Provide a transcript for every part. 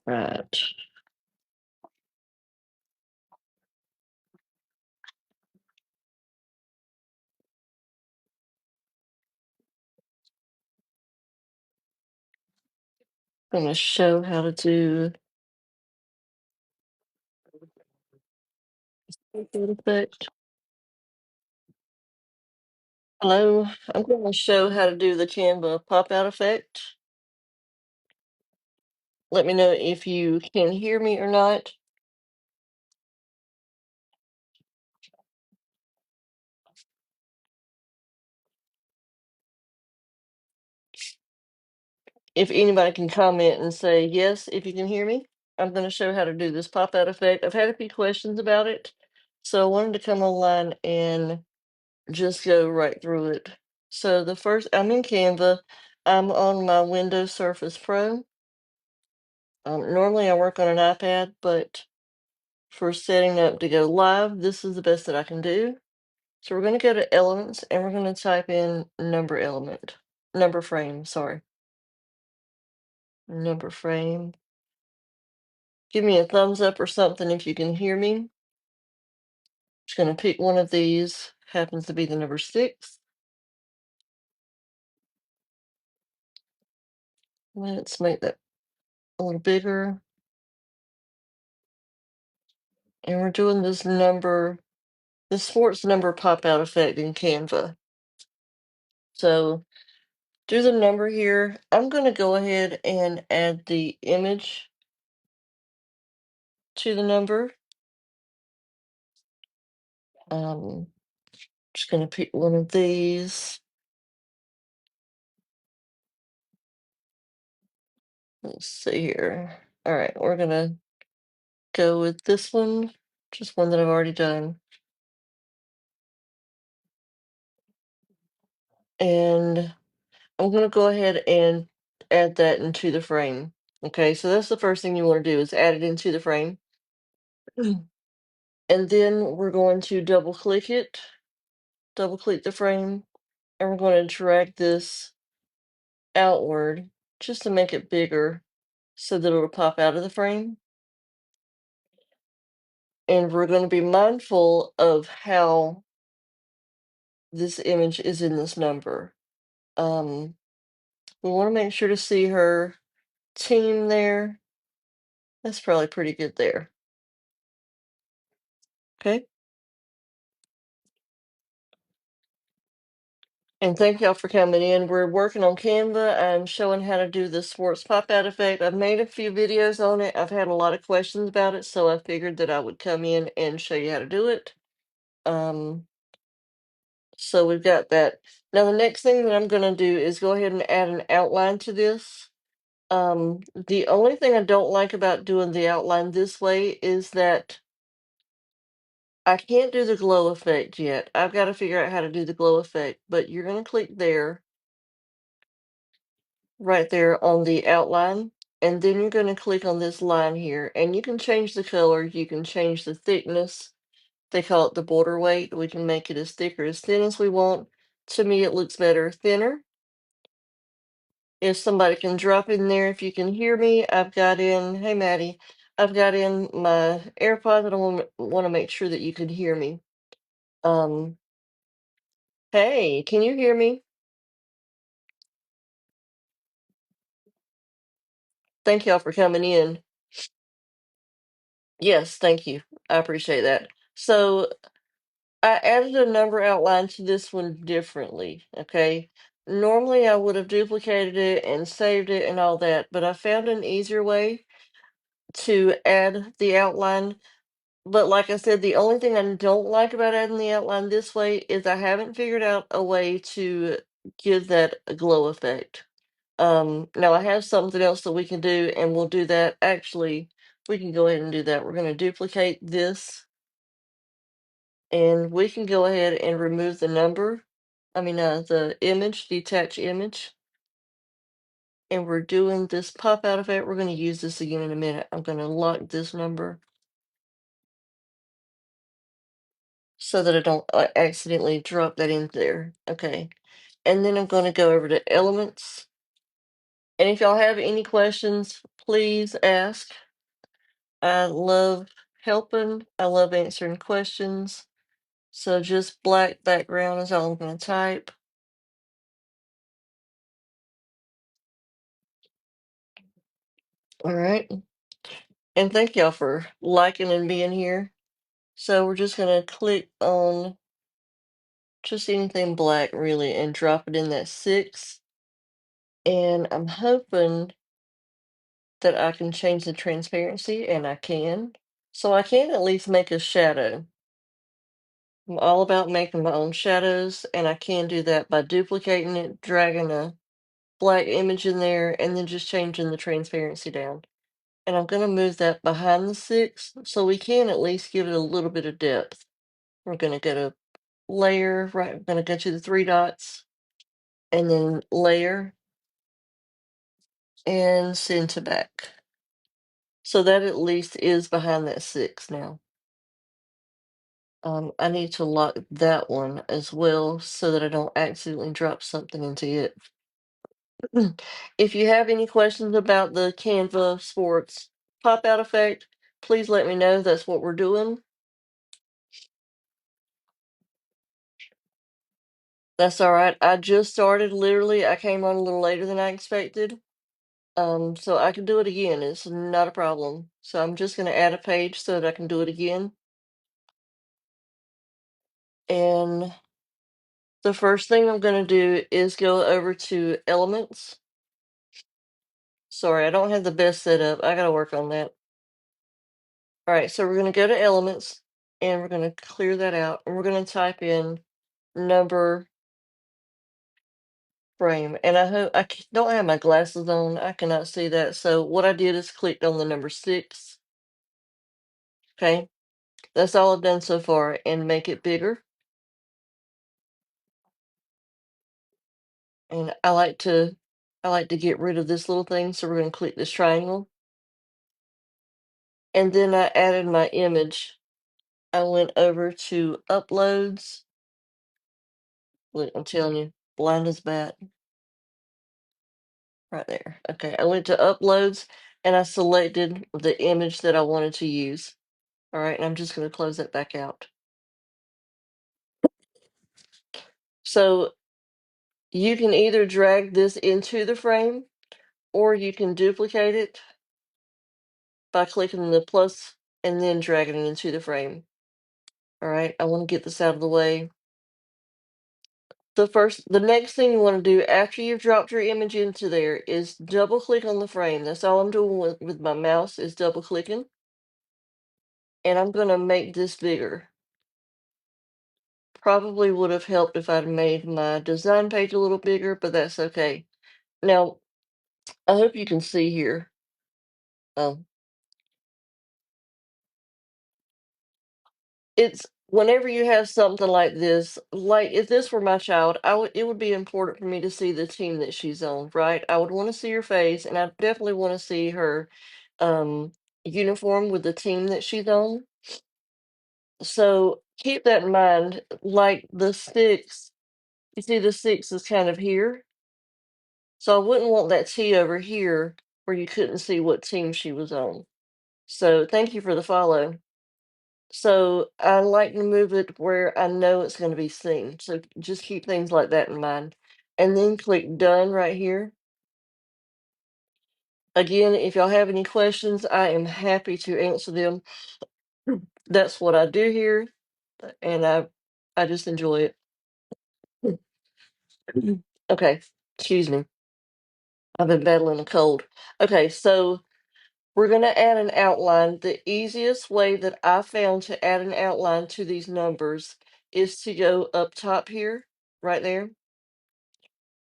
Right. Gonna show how to do effect. Hello, I'm gonna show how to do the Canva pop out effect. Let me know if you can hear me or not. If anybody can comment and say yes if you can hear me. I'm gonna show how to do this pop out effect. I've had a few questions about it, so I wanted to come online and just go right through it. So the first, I'm in Canva. I'm on my Windows Surface Pro. Normally I work on an iPad, but for setting up to go live, this is the best that I can do. So we're going to go to elements and we're going to type in number frame, sorry. Number frame. Give me a thumbs up or something if you can hear me. Just going to pick one of these, happens to be the number 6. Let's make that a little bigger. And we're doing this sports number pop out effect in Canva. So do the number here. I'm going to go ahead and add the image to the number. Just going to pick one of these. Let's see here. All right, we're going to go with this one, just one that I've already done. And I'm going to go ahead and add that into the frame. Okay, so that's the first thing you want to do is add it into the frame. And then we're going to double click the frame, and we're going to drag this outward just to make it bigger so that it'll pop out of the frame. And we're going to be mindful of how this image is in this number. We want to make sure to see her team there. That's probably pretty good there. Okay. And thank y'all for coming in. We're working on Canva. I'm showing how to do the sports pop out effect. I've made a few videos on it. I've had a lot of questions about it, so I figured that I would come in and show you how to do it. So we've got that. Now the next thing that I'm going to do is go ahead and add an outline to this. The only thing I don't like about doing the outline this way is that I can't do the glow effect yet. I've got to figure out how to do the glow effect, but you're going to click there, right there on the outline, and then you're going to click on this line here, and you can change the color, you can change the thickness. They call it the border weight. We can make it as thick or as thin as we want. To me, it looks better thinner. If somebody can drop in there, if you can hear me, hey Maddie, I've got in my AirPods and I want to make sure that you can hear me. Um, hey, can you hear me? Thank y'all for coming in. Yes, thank you. I appreciate that. So I added a number outline to this one differently, okay? Normally I would have duplicated it and saved it and all that, but I found an easier way to add the outline. But like I said, the only thing I don't like about adding the outline this way is I haven't figured out a way to give that a glow effect. Now I have something else that we can do, and we'll do that. Actually, we can go ahead and do that. We're going to duplicate this, and we can go ahead and remove the the image, detach image. And we're doing this pop out effect. We're going to use this again in a minute. I'm going to lock this number so that I don't accidentally drop that in there. Okay. And then I'm going to go over to elements And if y'all have any questions, please ask. I love helping. I love answering questions. So just black background is all I'm going to type. All right. And thank y'all for liking and being here. So we're just going to click on just anything black really and drop it in that 6. And I'm hoping that I can change the transparency, and I can. So I can at least make a shadow. I'm all about making my own shadows, and I can do that by duplicating it, dragging a black image in there, and then just changing the transparency down. And I'm going to move that behind the 6 so we can at least give it a little bit of depth. We're going to go to layer, right? We're going to go to the 3 dots and then layer and send to back. So that at least is behind that 6 now. I need to lock that one as well so that I don't accidentally drop something into it. If you have any questions about the Canva Sports pop-out effect, please let me know. That's what we're doing. That's all right. I just started, literally. I came on a little later than I expected. So I can do it again. It's not a problem. So I'm just going to add a page so that I can do it again. And the first thing I'm going to do is go over to Elements. Sorry, I don't have the best setup. I got to work on that. All right, so we're going to go to Elements and we're going to clear that out. And we're going to type in number frame. And I hope don't have my glasses on. I cannot see that. So what I did is clicked on the number 6. Okay, that's all I've done so far. And make it bigger. And I like to get rid of this little thing. So we're going to click this triangle. And then I added my image. I went over to uploads. Look, I'm telling you, blind as bat. Right there. Okay, I went to uploads and I selected the image that I wanted to use. All right, and I'm just going to close that back out. So you can either drag this into the frame or you can duplicate it by clicking the plus and then dragging it into the frame. All right, I want to get this out of the way. The next thing you want to do after you've dropped your image into there is double click on the frame. That's all I'm doing with my mouse is double clicking. And I'm going to make this bigger. Probably would have helped if I'd made my design page a little bigger, but that's okay. Now, I hope you can see here. Um, it's whenever you have something like this, like if this were my child, it would be important for me to see the team that she's on, right? I would want to see her face, and I definitely want to see her uniform with the team that she's on. So keep that in mind. Like the 6, you see the 6 is kind of here. So I wouldn't want that T over here where you couldn't see what team she was on. So thank you for the follow. So I like to move it where I know it's going to be seen. So just keep things like that in mind. And then click done right here. Again, if y'all have any questions, I am happy to answer them. That's what I do here. And I just enjoy it. Okay, excuse me. I've been battling a cold. Okay, so we're going to add an outline. The easiest way that I found to add an outline to these numbers is to go up top here, right there,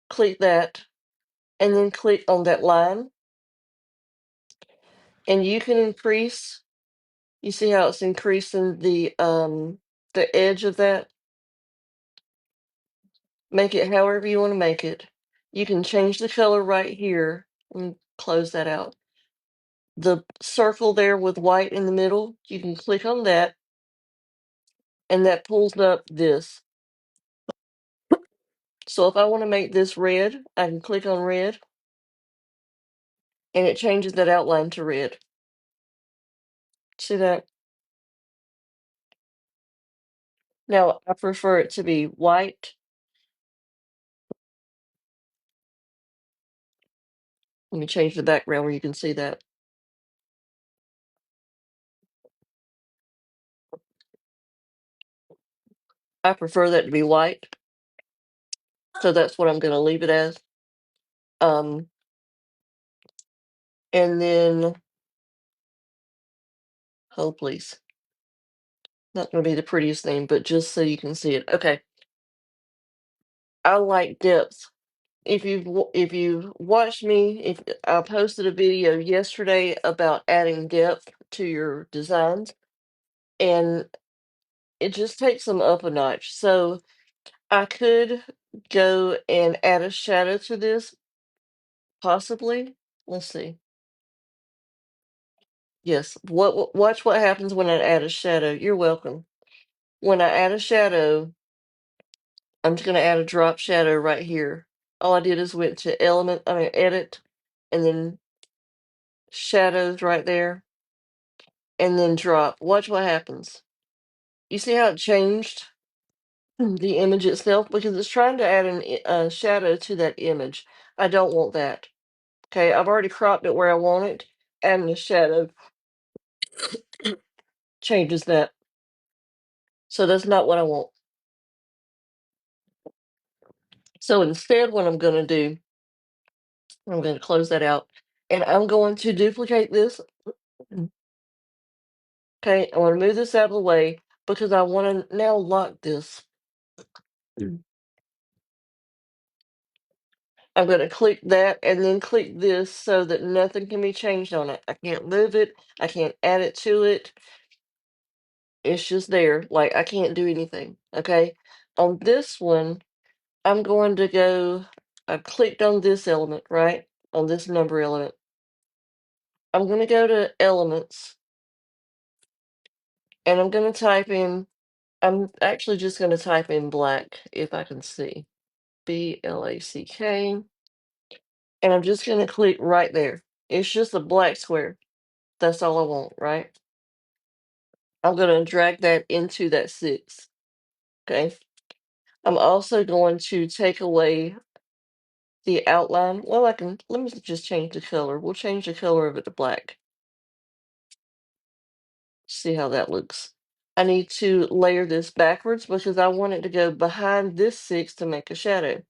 click that, and then click on that line. And you can increase, you see how it's increasing the edge of that? Make it however you want to make it. You can change the color right here and close that out. The circle there with white in the middle, you can click on that, and that pulls up this. So if I want to make this red, I can click on red. and it changes that outline to red. See that? Now I prefer it to be white. Let me change the background where you can see that. I prefer that to be white, so that's what I'm gonna leave it as. Um, and then, hold please. Not gonna be the prettiest thing, but just so you can see it. Okay. I like depth. If you've watched me, if I posted a video yesterday about adding depth to your designs, and it just takes them up a notch. So I could go and add a shadow to this, possibly. Let's see. Yes. Watch what happens when I add a shadow. You're welcome. When I add a shadow, I'm just gonna add a drop shadow right here. All I did is went to edit, and then shadows right there, and then drop. Watch what happens. You see how it changed the image itself? Because it's trying to add a shadow to that image. I don't want that. Okay, I've already cropped it where I want it. Adding a shadow changes that. So that's not what I want. So instead, what I'm going to do, I'm going to close that out, and I'm going to duplicate this. Okay, I want to move this out of the way because I want to now lock this. I'm going to click that and then click this so that nothing can be changed on it. I can't move it. I can't add it to it. It's just there. Like, I can't do anything. Okay. On this one, I'm going to go, I clicked on this element, right? On this number element. I'm going to go to elements, and I'm going to type in, I'm actually just going to type in black if I can see. BLACK. And I'm just going to click right there. It's just a black square. That's all I want, right? I'm going to drag that into that 6. Okay. I'm also going to take away the outline. Well, let me just change the color. We'll change the color of it to black. See how that looks. I need to layer this backwards because I want it to go behind this 6 to make a shadow.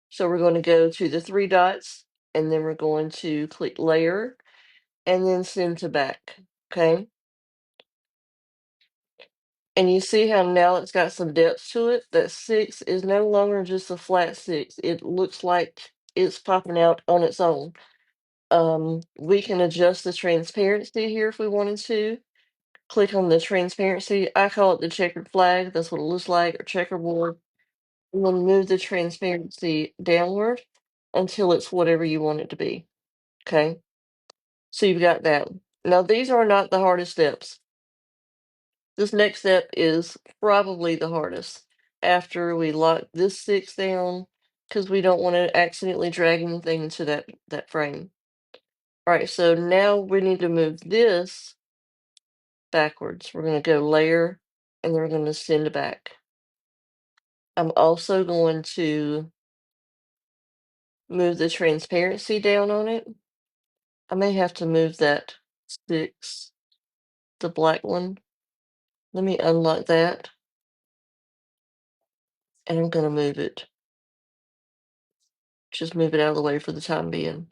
So we're going to go to the 3 dots, and then we're going to click layer and then send to back. Okay. And you see how now it's got some depth to it? That 6 is no longer just a flat 6. It looks like it's popping out on its own. We can adjust the transparency here if we wanted to. Click on the transparency. I call it the checkered flag. That's what it looks like, or checkerboard. And then move the transparency downward until it's whatever you want it to be. Okay. So you've got that. Now, these are not the hardest steps. This next step is probably the hardest after we lock this 6 down because we don't want to accidentally drag anything into that frame. All right, so now we need to move this backwards. We're going to go layer, and then we're going to send it back. I'm also going to move the transparency down on it. I may have to move that 6, the black one. Let me unlock that, and I'm going to move it. Just move it out of the way for the time being.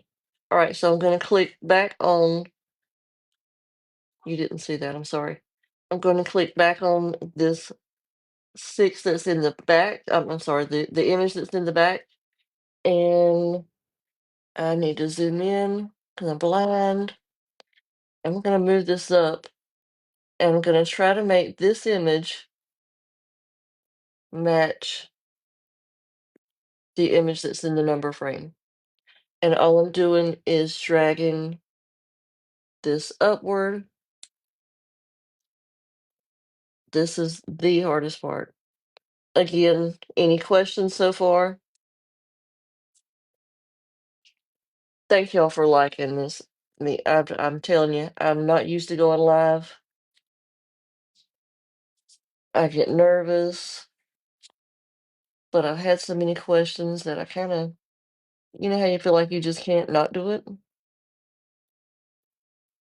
All right, so I'm going to click back on, you didn't see that, I'm sorry. I'm going to click back on this 6 that's in the back. I'm sorry, the image that's in the back. And I need to zoom in because I'm blind. I'm going to move this up, and I'm going to try to make this image match the image that's in the number frame. And all I'm doing is dragging this upward. This is the hardest part. Again, any questions so far? Thank y'all for liking this. I'm telling you, I'm not used to going live. I get nervous, but I've had so many questions that I kind of, you know how you feel like you just can't not do it?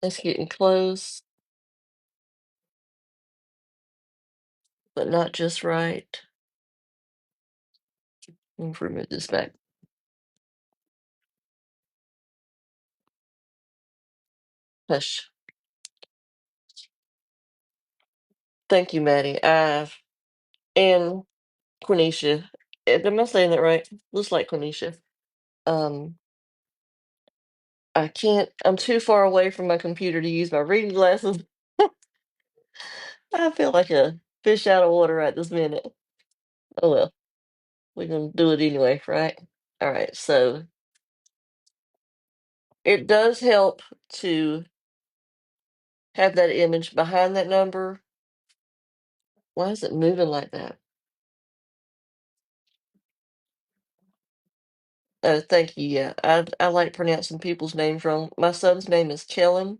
It's getting close, but not just right. Let me remove this back. Hush. Thank you, Maddie. And Quenisha. Am I saying that right? Looks like Quenisha. Um, I can't, I'm too far away from my computer to use my reading glasses. I feel like a fish out of water right this minute. Oh well, we're gonna do it anyway, right? All right, so it does help to have that image behind that number. Why is it moving like that? Oh, thank you. Yeah, I like pronouncing people's names wrong. My son's name is Kellen,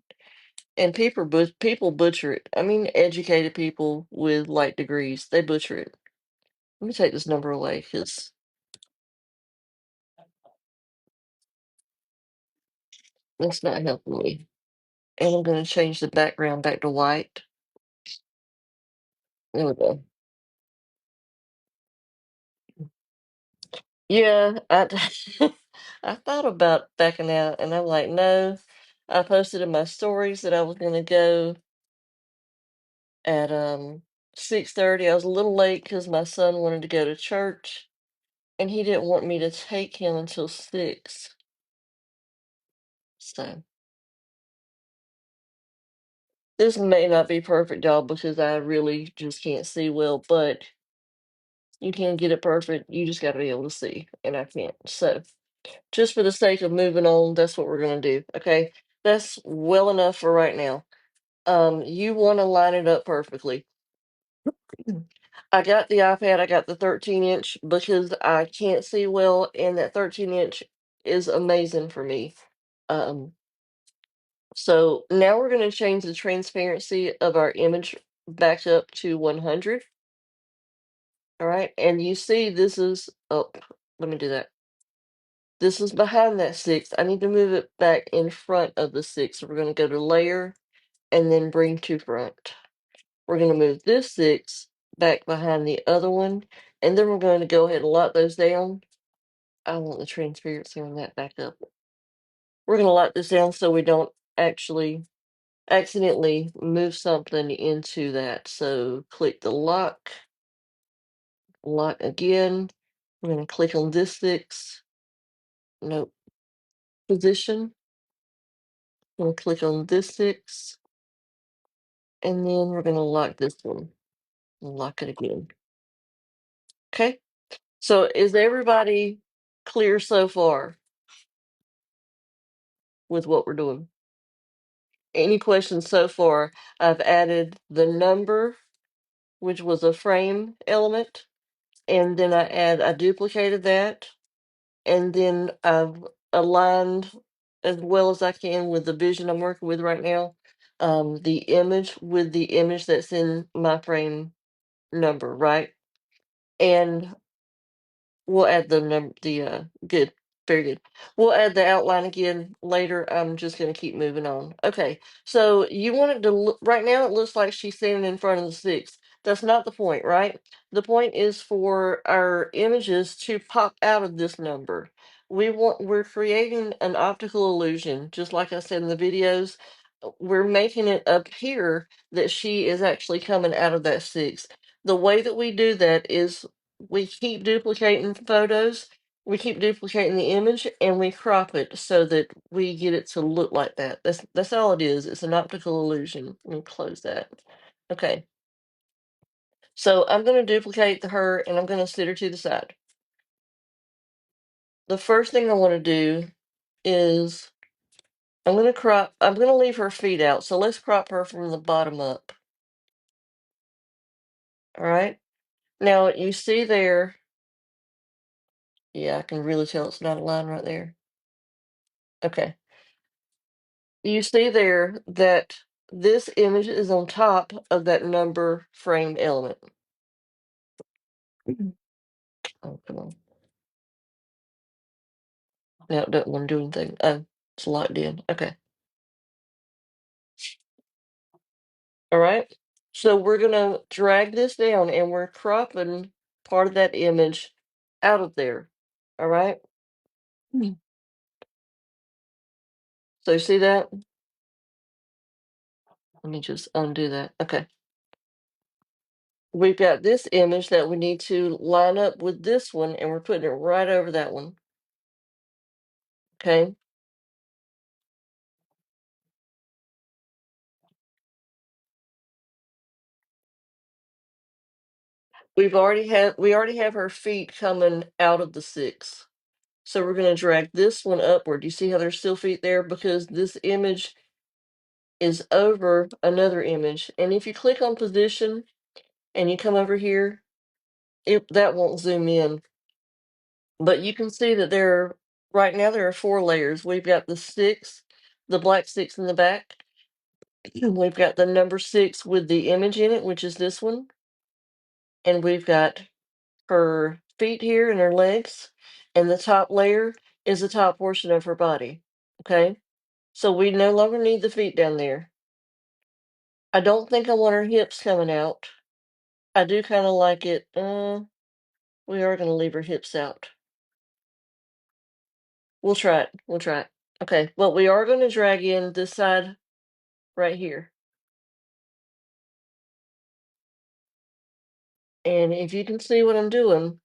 and people butcher it. I mean, educated people with like degrees, they butcher it. Let me take this number away because that's not helping me. And I'm going to change the background back to white. There we go. Yeah, I thought about backing out, and I'm like, no. I posted in my stories that I was going to go at 6:30. I was a little late because my son wanted to go to church, and he didn't want me to take him until 6. So this may not be perfect, y'all, because I really just can't see well, but you can't get it perfect. You just got to be able to see, and I can't. So just for the sake of moving on, that's what we're going to do. Okay. That's well enough for right now. You want to line it up perfectly. I got the iPad, I got the 13-inch because I can't see well, and that 13-inch is amazing for me. Um, so now we're going to change the transparency of our image back up to 100. All right, and you see this is, oh, let me do that. This is behind that 6. I need to move it back in front of the 6. So we're going to go to layer and then bring to front. We're going to move this 6 back behind the other one, and then we're going to go ahead and lock those down. I want the transparency on that back up. We're going to lock this down so we don't actually accidentally move something into that. So click the lock, lock again. We're going to click on this 6. Nope. Position. We'll click on this 6. And then we're going to lock this one. Lock it again. Okay. So is everybody clear so far with what we're doing? Any questions so far? I've added the number, which was a frame element, and then I duplicated that, and then I've aligned as well as I can with the vision I'm working with right now, the image with the image that's in my frame number, right? And we'll add good, very good. We'll add the outline again later. I'm just gonna keep moving on. Okay, so you want it to look, right now it looks like she's standing in front of the 6. That's not the point, right? The point is for our images to pop out of this number. We're creating an optical illusion, just like I said in the videos. We're making it appear that she is actually coming out of that 6. The way that we do that is we keep duplicating photos, we keep duplicating the image, and we crop it so that we get it to look like that. That's all it is. It's an optical illusion. Let me close that. Okay. So I'm going to duplicate her and I'm going to sit her to the side. The first thing I want to do is I'm going to leave her feet out. So let's crop her from the bottom up. All right. Now you see there, yeah, I can really tell it's not a line right there. Okay. You see there that this image is on top of that number frame element. Mhm. Oh, come on. Now it doesn't want to do anything. Oh, it's locked in. Okay. All right. So we're gonna drag this down and we're cropping part of that image out of there. All right. Mm. So you see that? Let me just undo that. Okay. We've got this image that we need to line up with this one, and we're putting it right over that one. Okay. We already have her feet coming out of the six. So we're going to drag this one upward. You see how there's still feet there? Because this image is over another image. And if you click on position and you come over here, that won't zoom in. But you can see that right now there are four layers. We've got the six, the black six in the back. We've got the number six with the image in it, which is this one. And we've got her feet here and her legs. And the top layer is the top portion of her body. Okay. So we no longer need the feet down there. I don't think I want her hips coming out. I do kind of like it. We are going to leave her hips out. We'll try it. We'll try it. Okay. Well, we are going to drag in this side right here. And if you can see what I'm doing,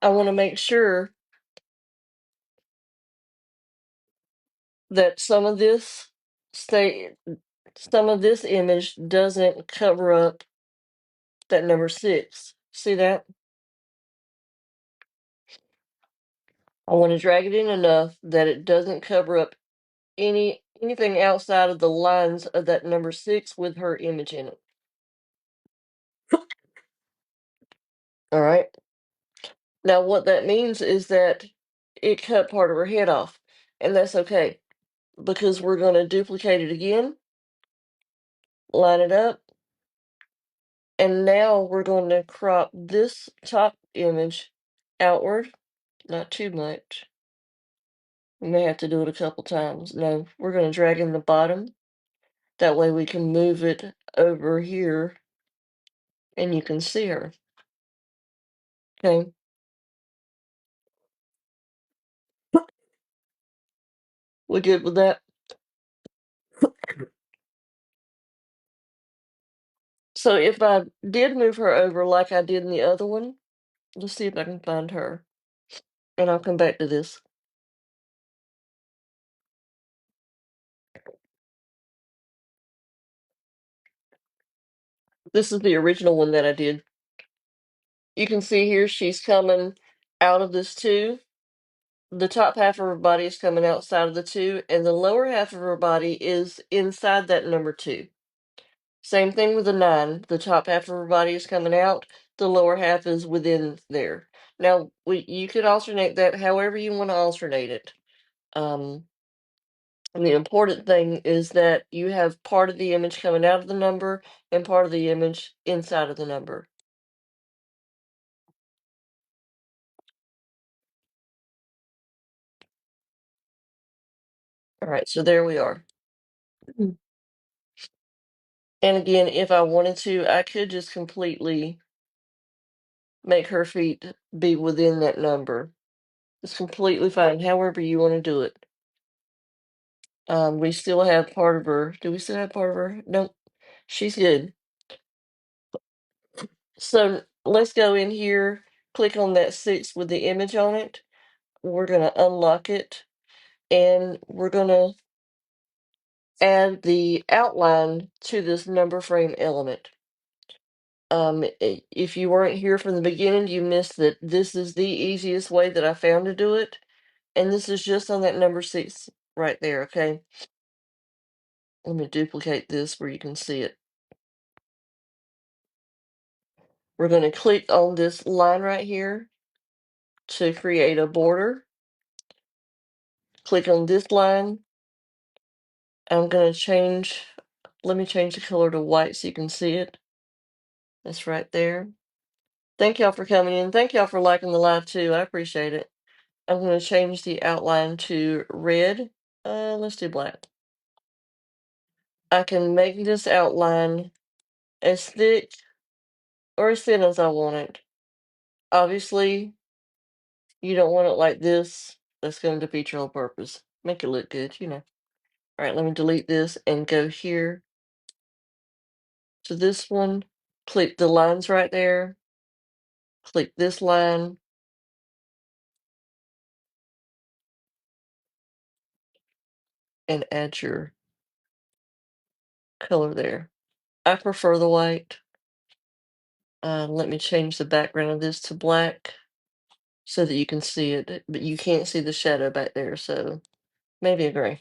I want to make sure that some of this image doesn't cover up that number six. See that? I want to drag it in enough that it doesn't cover up anything outside of the lines of that number six with her image in it. All right. Now what that means is that it cut part of her head off, and that's okay because we're going to duplicate it again, line it up, and now we're going to crop this top image outward, not too much. We may have to do it a couple times. No, we're going to drag in the bottom. That way we can move it over here and you can see her. Okay. We good with that? So if I did move her over like I did in the other one, let's see if I can find her. And I'll come back to this. This is the original one that I did. You can see here she's coming out of this two. The top half of her body is coming outside of the two, and the lower half of her body is inside that number two. Same thing with the nine. The top half of her body is coming out, the lower half is within there. Now, you could alternate that however you want to alternate it. And the important thing is that you have part of the image coming out of the number and part of the image inside of the number. All right, so there we are. Mm. And again, if I wanted to, I could just completely make her feet be within that number. It's completely fine, however you want to do it. We still have part of her. Do we still have part of her? Nope. She's good. So let's go in here, click on that six with the image on it. We're going to unlock it and we're going to add the outline to this number frame element. If you weren't here from the beginning, you missed that this is the easiest way that I found to do it. And this is just on that number six right there, okay? Let me duplicate this where you can see it. We're going to click on this line right here to create a border. Click on this line. I'm gonna change, let me change the color to white so you can see it. That's right there. Thank y'all for coming in. Thank y'all for liking the live too. I appreciate it. I'm gonna change the outline to red. Let's do black. I can make this outline as thick or as thin as I want it. Obviously, you don't want it like this. That's going to defeat your whole purpose. Make it look good, you know. All right, let me delete this and go here to this one. Click the lines right there. Click this line. And add your color there. I prefer the white. Let me change the background of this to black so that you can see it, but you can't see the shadow back there, so maybe a gray.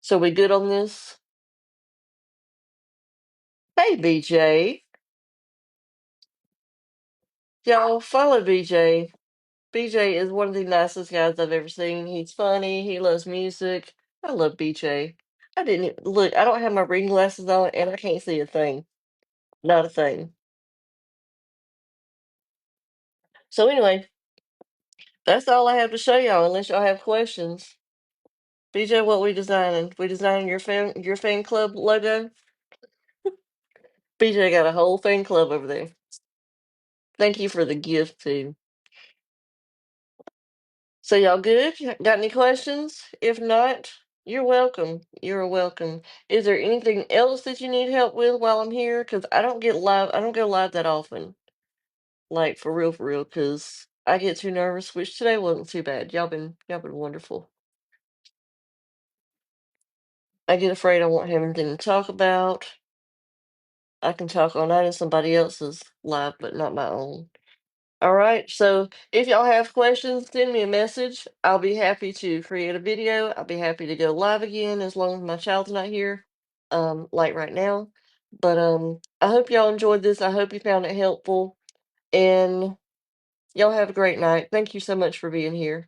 So we good on this? Hey, BJ. Y'all follow BJ. BJ is one of the nicest guys I've ever seen. He's funny. He loves music. I love BJ. I didn't look. I don't have my reading glasses on, and I can't see a thing. Not a thing. So anyway, that's all I have to show y'all. Unless y'all have questions. BJ, what we designing? We designing your fan club logo. BJ got a whole fan club over there. Thank you for the gift too. So y'all good? Got any questions? If not, you're welcome. You're welcome. Is there anything else that you need help with while I'm here? Because I don't get live. I don't go live that often. Like for real. Because I get too nervous. Which today wasn't too bad. Y'all been wonderful. I get afraid I won't have anything to talk about. I can talk all night in somebody else's live, but not my own. All right. So if y'all have questions, send me a message. I'll be happy to create a video. I'll be happy to go live again as long as my child's not here, like right now. But I hope y'all enjoyed this. I hope you found it helpful. And y'all have a great night. Thank you so much for being here.